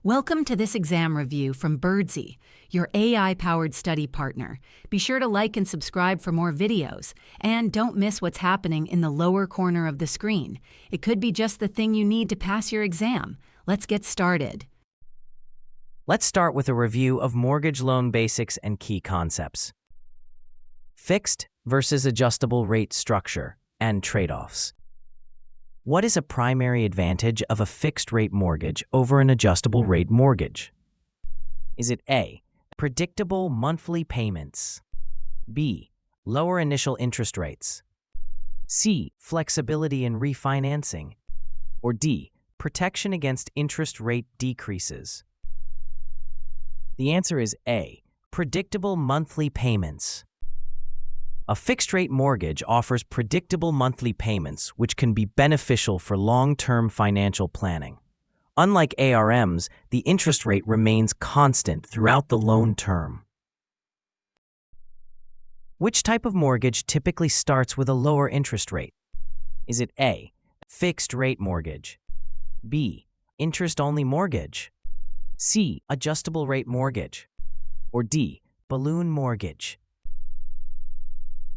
Welcome to this exam review from Birdsy, your AI-powered study partner. Be sure to like and subscribe for more videos, and don't miss what's happening in the lower corner of the screen. It could be just the thing you need to pass your exam. Let's get started. Let's start with a review of mortgage loan basics and key concepts. Fixed versus adjustable rate structure and trade-offs. What is a primary advantage of a fixed-rate mortgage over an adjustable-rate mortgage? Is it A, predictable monthly payments, B, lower initial interest rates, C, flexibility in refinancing, or D, protection against interest rate decreases? The answer is A, predictable monthly payments. A fixed-rate mortgage offers predictable monthly payments, which can be beneficial for long-term financial planning. Unlike ARMs, the interest rate remains constant throughout the loan term. Which type of mortgage typically starts with a lower interest rate? Is it A, fixed-rate mortgage, B, interest-only mortgage, C, adjustable-rate mortgage, or D, balloon mortgage?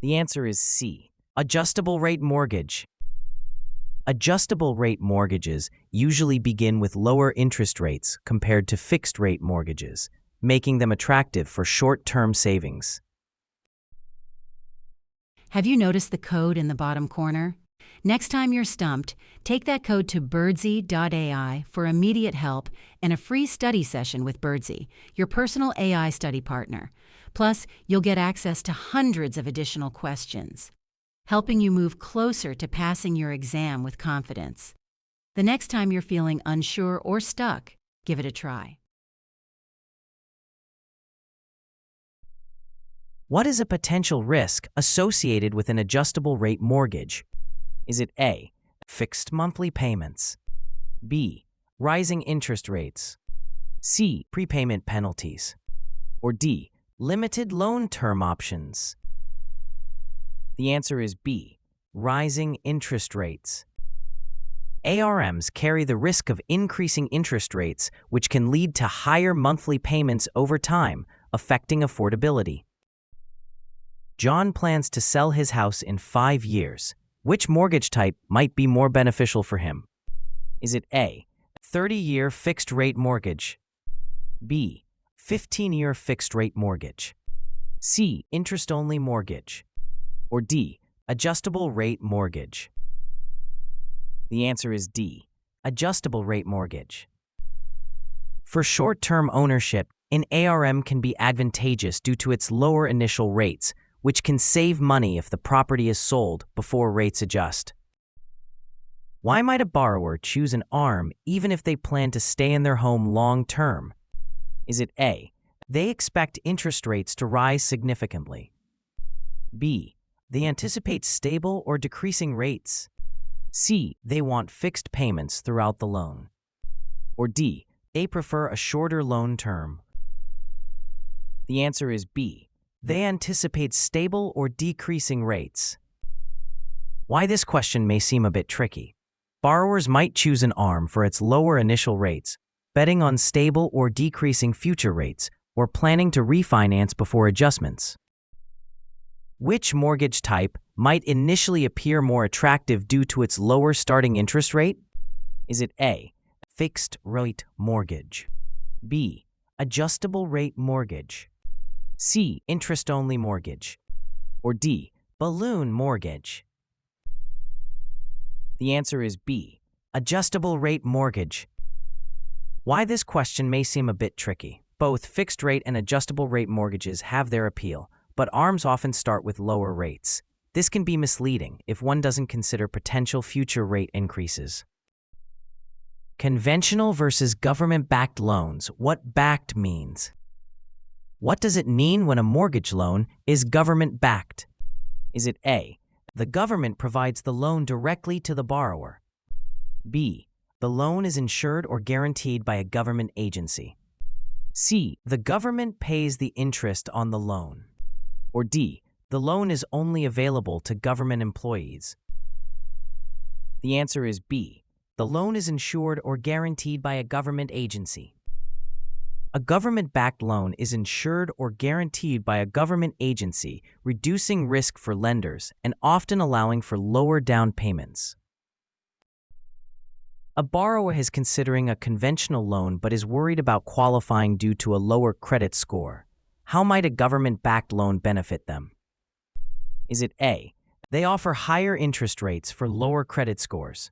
The answer is C, adjustable-rate mortgage. Adjustable-rate mortgages usually begin with lower interest rates compared to fixed-rate mortgages, making them attractive for short-term savings. Have you noticed the code in the bottom corner? Next time you're stumped, take that code to birdsy.ai for immediate help and a free study session with Birdsy, your personal AI study partner. Plus, you'll get access to hundreds of additional questions, helping you move closer to passing your exam with confidence. The next time you're feeling unsure or stuck, give it a try. What is a potential risk associated with an adjustable-rate mortgage? Is it A, fixed monthly payments, B, rising interest rates, C, prepayment penalties, or D, limited loan term options? The answer is B, rising interest rates. ARMs carry the risk of increasing interest rates, which can lead to higher monthly payments over time, affecting affordability. John plans to sell his house in 5 years. Which mortgage type might be more beneficial for him? Is it A, 30-year fixed-rate mortgage, B, 15-year fixed-rate mortgage, C, interest-only mortgage, or D, adjustable-rate mortgage? The answer is D, adjustable-rate mortgage. For short-term ownership, an ARM can be advantageous due to its lower initial rates, which can save money if the property is sold before rates adjust. Why might a borrower choose an ARM even if they plan to stay in their home long-term? Is it A, they expect interest rates to rise significantly, B, they anticipate stable or decreasing rates, C, they want fixed payments throughout the loan, or D, they prefer a shorter loan term? The answer is B, they anticipate stable or decreasing rates. Why this question may seem a bit tricky. Borrowers might choose an ARM for its lower initial rates, betting on stable or decreasing future rates, or planning to refinance before adjustments. Which mortgage type might initially appear more attractive due to its lower starting interest rate? Is it A, fixed-rate mortgage, B, adjustable-rate mortgage, C, interest-only mortgage, or D, balloon mortgage? The answer is B, adjustable-rate mortgage. Why this question may seem a bit tricky. Both fixed-rate and adjustable-rate mortgages have their appeal, but ARMs often start with lower rates. This can be misleading if one doesn't consider potential future rate increases. Conventional versus government-backed loans. What backed means? What does it mean when a mortgage loan is government-backed? Is it A, the government provides the loan directly to the borrower, B, the loan is insured or guaranteed by a government agency, C, the government pays the interest on the loan, or D, the loan is only available to government employees? The answer is B, the loan is insured or guaranteed by a government agency. A government-backed loan is insured or guaranteed by a government agency, reducing risk for lenders and often allowing for lower down payments. A borrower is considering a conventional loan but is worried about qualifying due to a lower credit score. How might a government-backed loan benefit them? Is it A, they offer higher interest rates for lower credit scores?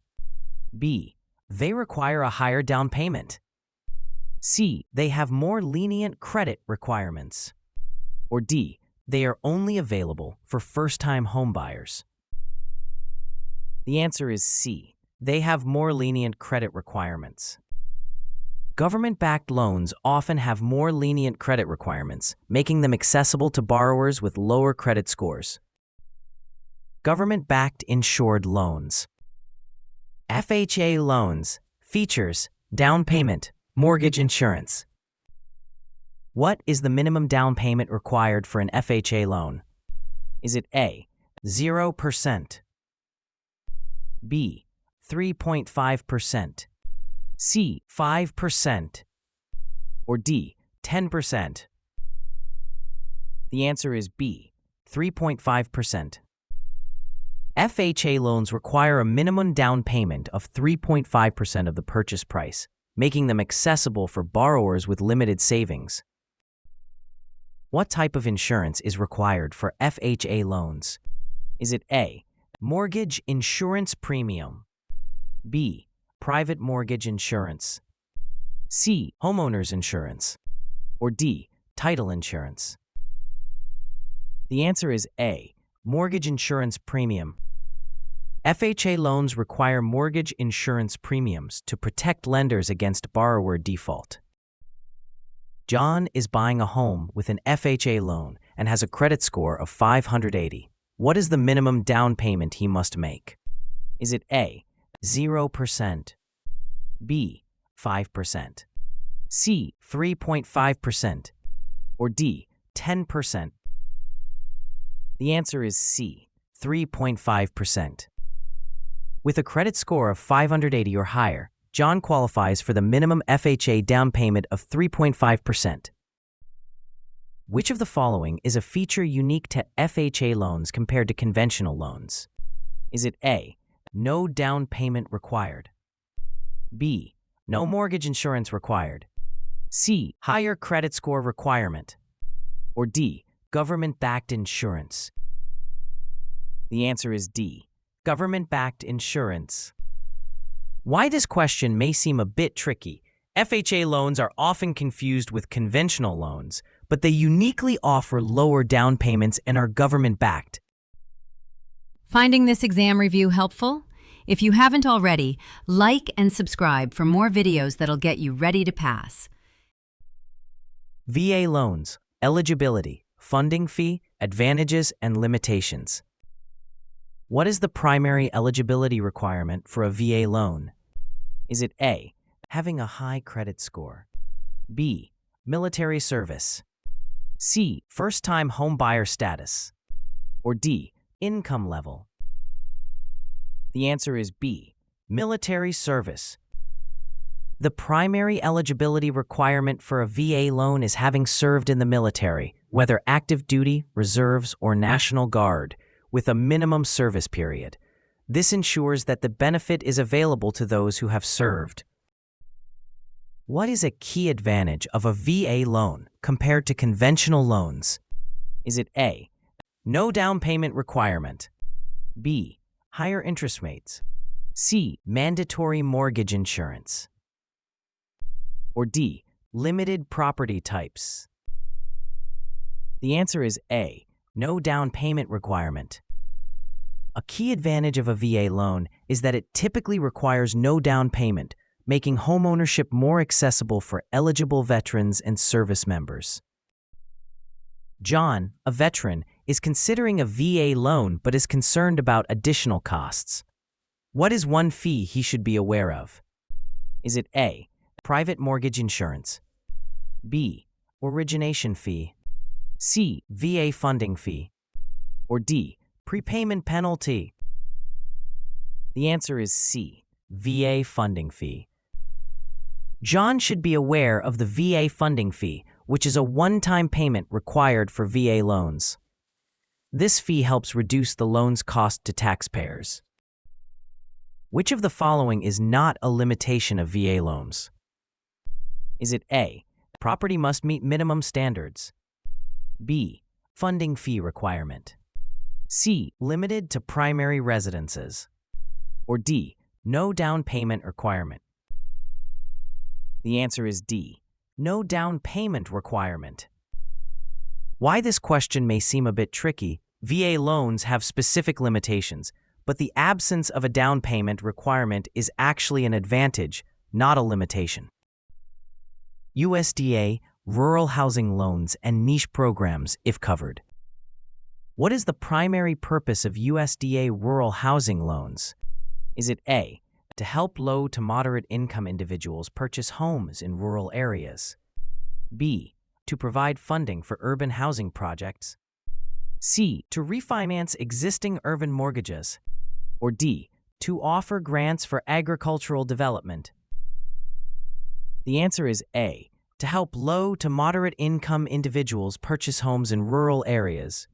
B, they require a higher down payment? C, they have more lenient credit requirements? Or D, they are only available for first-time homebuyers? The answer is C, they have more lenient credit requirements. Government-backed loans often have more lenient credit requirements, making them accessible to borrowers with lower credit scores. Government-backed insured loans. FHA loans. Features: down payment, mortgage insurance. What is the minimum down payment required for an FHA loan? Is it A, 0%, B, 3.5%, C, 5%, or D, 10%? The answer is B, 3.5%. FHA loans require a minimum down payment of 3.5% of the purchase price, making them accessible for borrowers with limited savings. What type of insurance is required for FHA loans? Is it A, mortgage insurance premium, B, private mortgage insurance, C, homeowners insurance, or D, title insurance? The answer is A, mortgage insurance premium. FHA loans require mortgage insurance premiums to protect lenders against borrower default. John is buying a home with an FHA loan and has a credit score of 580. What is the minimum down payment he must make? Is it A, 0%, B, 5%, C, 3.5%, or D, 10%? The answer is C, 3.5%. With a credit score of 580 or higher, John qualifies for the minimum FHA down payment of 3.5%. Which of the following is a feature unique to FHA loans compared to conventional loans? Is it A, no down payment required, B, no mortgage insurance required, C, higher credit score requirement, or D, government-backed insurance? The answer is D, government-backed insurance. Why this question may seem a bit tricky: FHA loans are often confused with conventional loans, but they uniquely offer lower down payments and are government-backed. Finding this exam review helpful? If you haven't already, like and subscribe for more videos that'll get you ready to pass. VA loans, eligibility, funding fee, advantages, and limitations. What is the primary eligibility requirement for a VA loan? Is it A, having a high credit score, B, military service, C, first-time homebuyer status, or D, income level? The answer is B, military service. The primary eligibility requirement for a VA loan is having served in the military, whether active duty, reserves, or National Guard, with a minimum service period. This ensures that the benefit is available to those who have served. What is a key advantage of a VA loan compared to conventional loans? Is it A, no down payment requirement, B, higher interest rates, C, mandatory mortgage insurance, or D, limited property types? The answer is A, no down payment requirement. A key advantage of a VA loan is that it typically requires no down payment, making homeownership more accessible for eligible veterans and service members. John, a veteran, is considering a VA loan but is concerned about additional costs. What is one fee he should be aware of? Is it A, private mortgage insurance, B, origination fee, C, VA funding fee, or D, prepayment penalty? The answer is C, VA funding fee. John should be aware of the VA funding fee, which is a one-time payment required for VA loans. This fee helps reduce the loan's cost to taxpayers. Which of the following is not a limitation of VA loans? Is it A, property must meet minimum standards? B, funding fee requirement? C, limited to primary residences? Or D, no down payment requirement? The answer is D, no down payment requirement. Why this question may seem a bit tricky, VA loans have specific limitations, but the absence of a down payment requirement is actually an advantage, not a limitation. USDA, rural housing loans, and niche programs, if covered. What is the primary purpose of USDA rural housing loans? Is it A, to help low to moderate income individuals purchase homes in rural areas? B, to provide funding for urban housing projects? C, to refinance existing urban mortgages? Or D, to offer grants for agricultural development? The answer is A, to help low to moderate income individuals purchase homes in rural areas.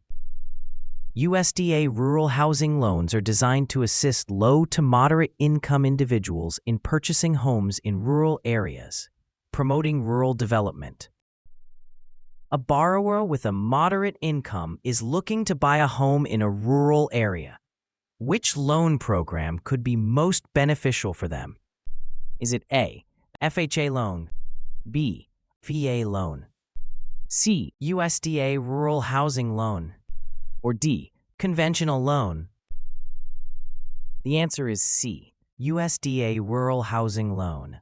USDA rural housing loans are designed to assist low to moderate income individuals in purchasing homes in rural areas, promoting rural development. A borrower with a moderate income is looking to buy a home in a rural area. Which loan program could be most beneficial for them? Is it A, FHA loan, B, VA loan, C, USDA rural housing loan, or D, conventional loan? The answer is C, USDA rural housing loan.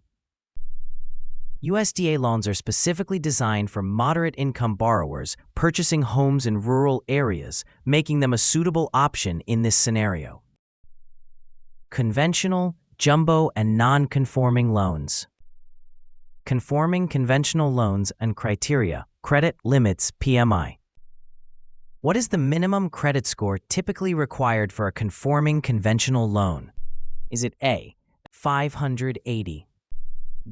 USDA loans are specifically designed for moderate income borrowers purchasing homes in rural areas, making them a suitable option in this scenario. Conventional, jumbo, and non-conforming loans. Conforming conventional loans and criteria, credit limits, PMI. What is the minimum credit score typically required for a conforming conventional loan? Is it A, 580,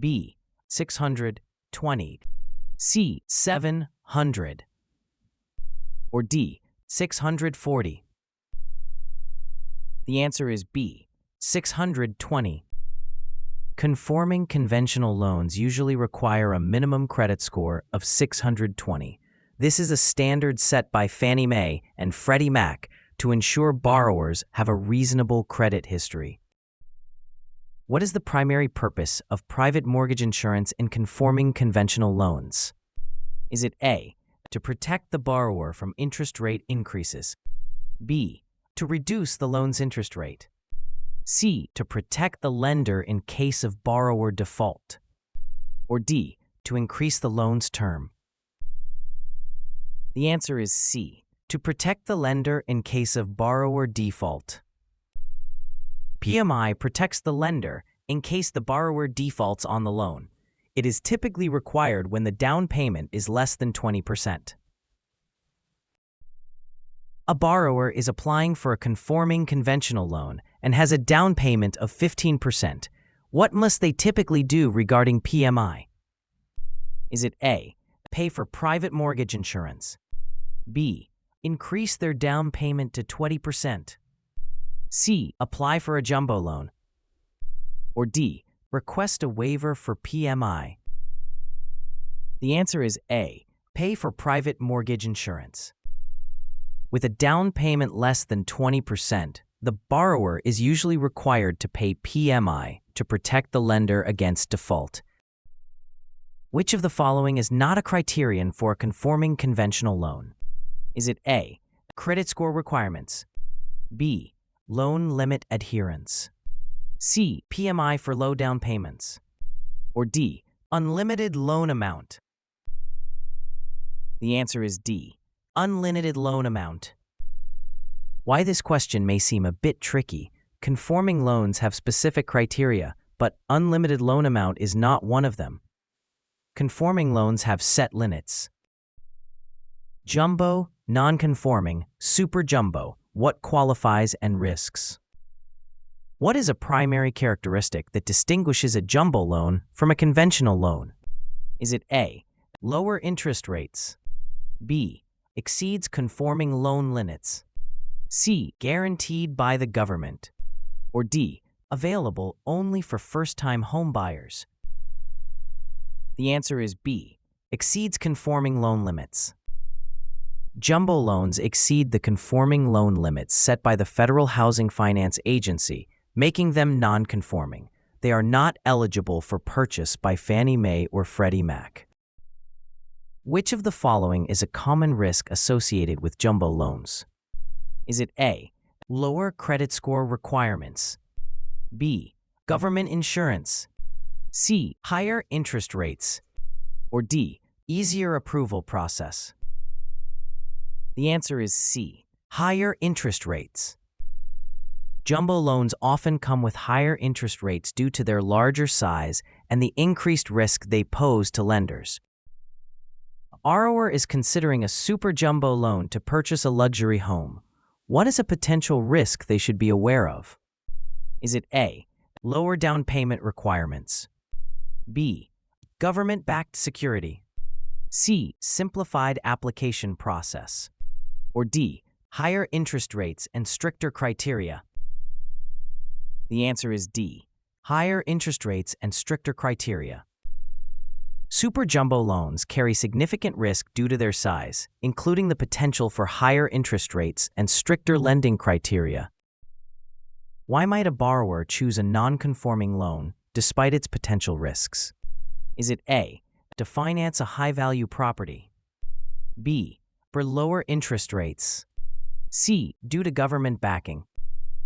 B, 620, C, 700, or D, 640? The answer is B, 620. Conforming conventional loans usually require a minimum credit score of 620. This is a standard set by Fannie Mae and Freddie Mac to ensure borrowers have a reasonable credit history. What is the primary purpose of private mortgage insurance in conforming conventional loans? Is it A, to protect the borrower from interest rate increases? B, to reduce the loan's interest rate? C, to protect the lender in case of borrower default? Or D, to increase the loan's term? The answer is C, to protect the lender in case of borrower default. PMI protects the lender in case the borrower defaults on the loan. It is typically required when the down payment is less than 20%. A borrower is applying for a conforming conventional loan and has a down payment of 15%. What must they typically do regarding PMI? Is it A, pay for private mortgage insurance? B, increase their down payment to 20%? C, apply for a jumbo loan? Or D, request a waiver for PMI? The answer is A, pay for private mortgage insurance. With a down payment less than 20%, the borrower is usually required to pay PMI to protect the lender against default. Which of the following is not a criterion for a conforming conventional loan? Is it A, credit score requirements? B, loan limit adherence? C, PMI for low down payments? Or D, unlimited loan amount? The answer is D, unlimited loan amount. Why this question may seem a bit tricky, conforming loans have specific criteria, but unlimited loan amount is not one of them. Conforming loans have set limits. Jumbo, non-conforming, super jumbo, what qualifies and risks? What is a primary characteristic that distinguishes a jumbo loan from a conventional loan? Is it A, lower interest rates, B, exceeds conforming loan limits, C, guaranteed by the government, or D, available only for first-time home buyers? The answer is B, exceeds conforming loan limits. Jumbo loans exceed the conforming loan limits set by the Federal Housing Finance Agency, making them non-conforming. They are not eligible for purchase by Fannie Mae or Freddie Mac. Which of the following is a common risk associated with jumbo loans? Is it A, lower credit score requirements, B, government insurance, C, higher interest rates, or D, easier approval process? The answer is C, higher interest rates. Jumbo loans often come with higher interest rates due to their larger size and the increased risk they pose to lenders. A borrower is considering a super jumbo loan to purchase a luxury home. What is a potential risk they should be aware of? Is it A, lower down payment requirements, B, government-backed security, C, simplified application process, or D, higher interest rates and stricter criteria? The answer is D, higher interest rates and stricter criteria. Super jumbo loans carry significant risk due to their size, including the potential for higher interest rates and stricter lending criteria. Why might a borrower choose a non-conforming loan despite its potential risks? Is it A, to finance a high-value property, B, for lower interest rates, C, due to government backing,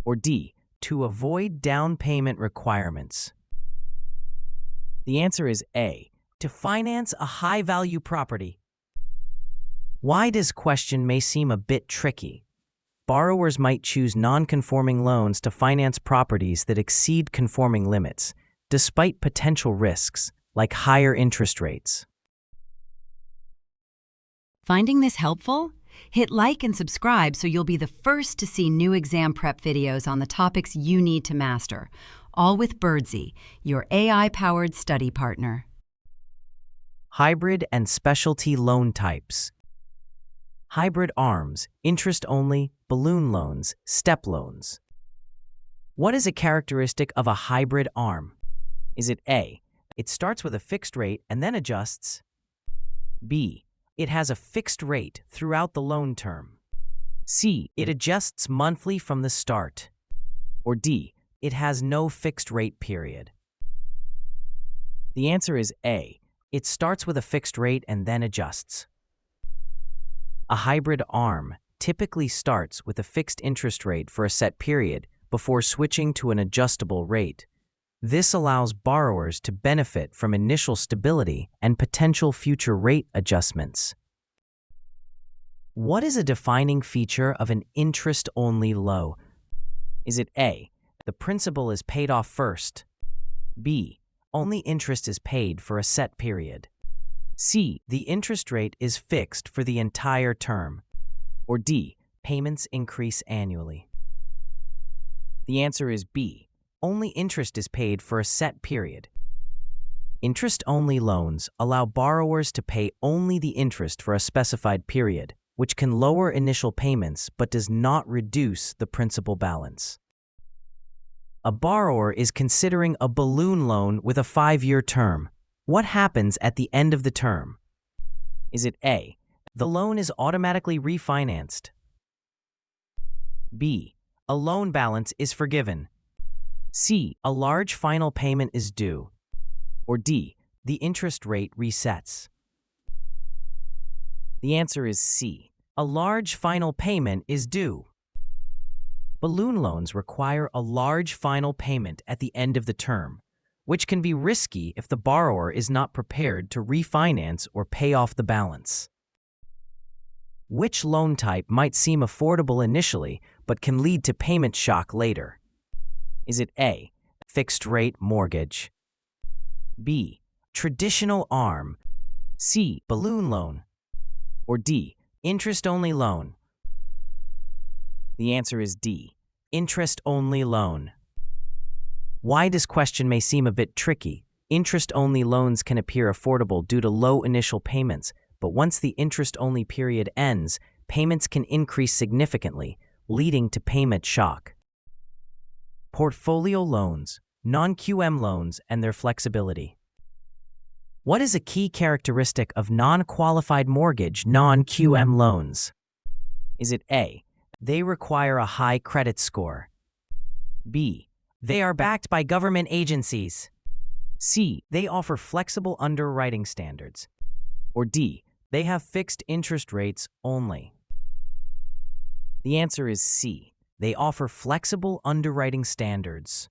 or D, to avoid down payment requirements? The answer is A, to finance a high-value property. Why this question may seem a bit tricky. Borrowers might choose non-conforming loans to finance properties that exceed conforming limits, despite potential risks like higher interest rates. Finding this helpful? Hit like and subscribe so you'll be the first to see new exam prep videos on the topics you need to master, all with Birdsy, your AI-powered study partner. Hybrid and specialty loan types. Hybrid ARMs, interest-only, balloon loans, step loans. What is a characteristic of a hybrid ARM? Is it A, it starts with a fixed rate and then adjusts, B, it has a fixed rate throughout the loan term, C, it adjusts monthly from the start, or D, it has no fixed rate period? The answer is A, it starts with a fixed rate and then adjusts. A hybrid ARM typically starts with a fixed interest rate for a set period before switching to an adjustable rate. This allows borrowers to benefit from initial stability and potential future rate adjustments. What is a defining feature of an interest-only loan? Is it A, the principal is paid off first, B, only interest is paid for a set period, C, the interest rate is fixed for the entire term, or D, payments increase annually? The answer is B, only interest is paid for a set period. Interest-only loans allow borrowers to pay only the interest for a specified period, which can lower initial payments but does not reduce the principal balance. A borrower is considering a balloon loan with a 5-year term. What happens at the end of the term? Is it A, the loan is automatically refinanced, B, a loan balance is forgiven, C, a large final payment is due, or D, the interest rate resets? The answer is C, a large final payment is due. Balloon loans require a large final payment at the end of the term, which can be risky if the borrower is not prepared to refinance or pay off the balance. Which loan type might seem affordable initially but can lead to payment shock later? Is it A, fixed-rate mortgage, B, traditional ARM, C, balloon loan, or D, interest-only loan? The answer is D, interest-only loan. Why this question may seem a bit tricky. Interest-only loans can appear affordable due to low initial payments, but once the interest-only period ends, payments can increase significantly, leading to payment shock. Portfolio loans, non-QM loans, and their flexibility. What is a key characteristic of non-qualified mortgage non-QM loans? Is it A, they require a high credit score? B, they are backed by government agencies? C, they offer flexible underwriting standards? Or D, they have fixed interest rates only? The answer is C, they offer flexible underwriting standards.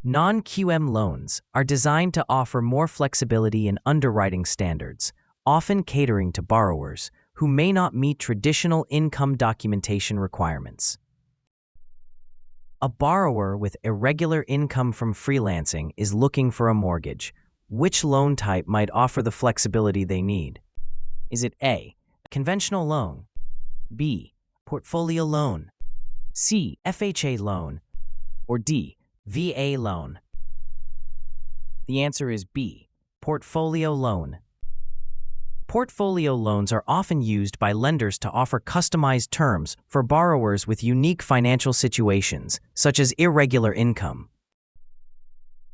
Non-QM loans are designed to offer more flexibility in underwriting standards, often catering to borrowers who may not meet traditional income documentation requirements. A borrower with irregular income from freelancing is looking for a mortgage. Which loan type might offer the flexibility they need? Is it A, conventional loan, B, portfolio loan, C, FHA loan, or D, VA loan? The answer is B, portfolio loan. Portfolio loans are often used by lenders to offer customized terms for borrowers with unique financial situations, such as irregular income.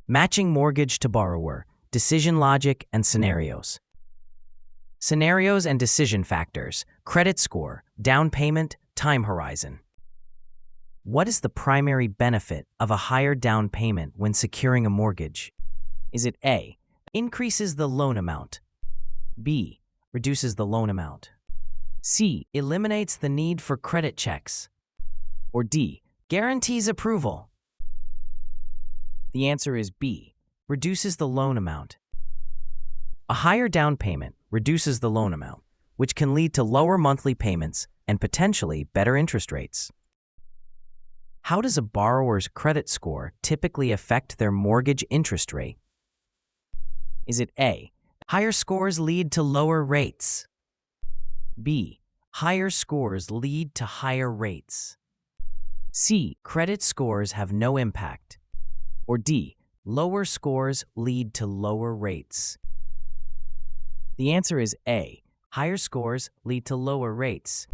Matching mortgage to borrower, decision logic, and scenarios. Scenarios and decision factors: credit score, down payment, time horizon. What is the primary benefit of a higher down payment when securing a mortgage? Is it A, increases the loan amount, B, reduces the loan amount, C, eliminates the need for credit checks, or D, guarantees approval? The answer is B, reduces the loan amount. A higher down payment reduces the loan amount, which can lead to lower monthly payments and potentially better interest rates. How does a borrower's credit score typically affect their mortgage interest rate? Is it A, higher scores lead to lower rates, B, higher scores lead to higher rates, C, credit scores have no impact, or D, lower scores lead to lower rates? The answer is A, higher scores lead to lower rates.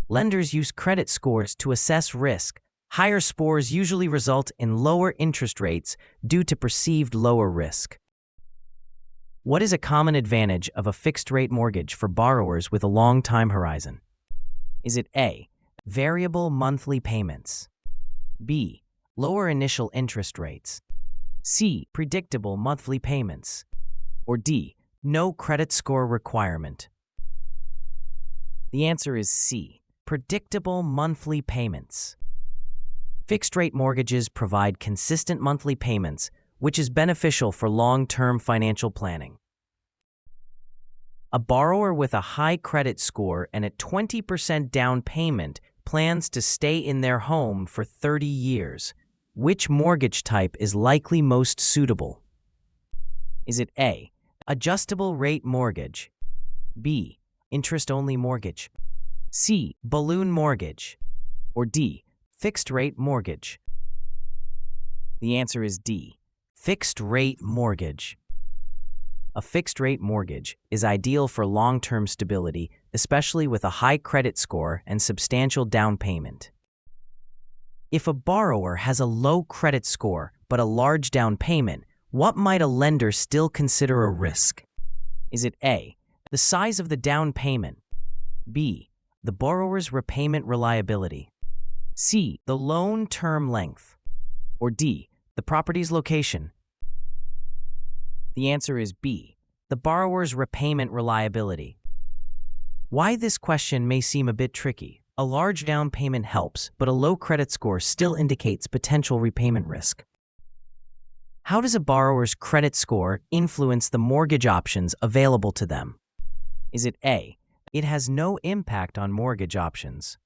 Lenders use credit scores to assess risk. Higher scores usually result in lower interest rates due to perceived lower risk. What is a common advantage of a fixed-rate mortgage for borrowers with a long time horizon? Is it A, variable monthly payments, B, lower initial interest rates, C, predictable monthly payments, or D, no credit score requirement? The answer is C, predictable monthly payments. Fixed-rate mortgages provide consistent monthly payments, which is beneficial for long-term financial planning. A borrower with a high credit score and a 20% down payment plans to stay in their home for 30 years. Which mortgage type is likely most suitable? Is it A, adjustable rate mortgage, B, interest-only mortgage, C, balloon mortgage, or D, fixed-rate mortgage? The answer is D, fixed-rate mortgage. A fixed-rate mortgage is ideal for long-term stability, especially with a high credit score and substantial down payment. If a borrower has a low credit score but a large down payment, what might a lender still consider a risk? Is it A, the size of the down payment, B, the borrower's repayment reliability, C, the loan term length, or D, the property's location? The answer is B, the borrower's repayment reliability. Why this question may seem a bit tricky. A large down payment helps, but a low credit score still indicates potential repayment risk. How does a borrower's credit score influence the mortgage options available to them? Is it A, it has no impact on mortgage options,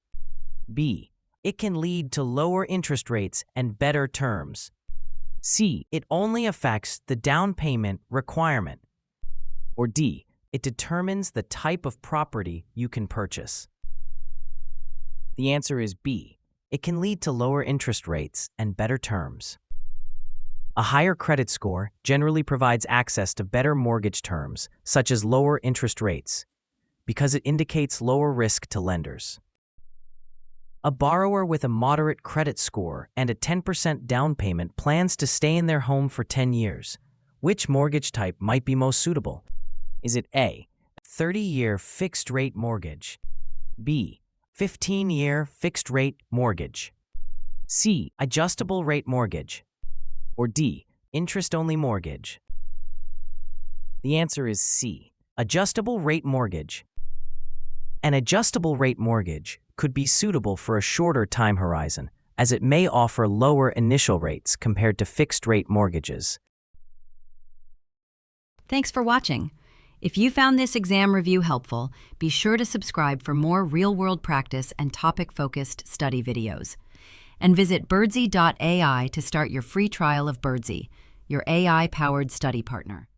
B, it can lead to lower interest rates and better terms, C, it only affects the down payment requirement, or D, it determines the type of property you can purchase? The answer is B, it can lead to lower interest rates and better terms. A higher credit score generally provides access to better mortgage terms, such as lower interest rates, because it indicates lower risk to lenders. A borrower with a moderate credit score and a 10% down payment plans to stay in their home for 10 years. Which mortgage type might be most suitable? Is it A, 30-year fixed-rate mortgage, B, 15-year fixed-rate mortgage, C, adjustable-rate mortgage, or D, interest-only mortgage? The answer is C, adjustable-rate mortgage. An adjustable-rate mortgage could be suitable for a shorter time horizon, as it may offer lower initial rates compared to fixed-rate mortgages. Thanks for watching. If you found this exam review helpful, be sure to subscribe for more real-world practice and topic-focused study videos. And visit Birdsy.ai to start your free trial of Birdsy, your AI-powered study partner.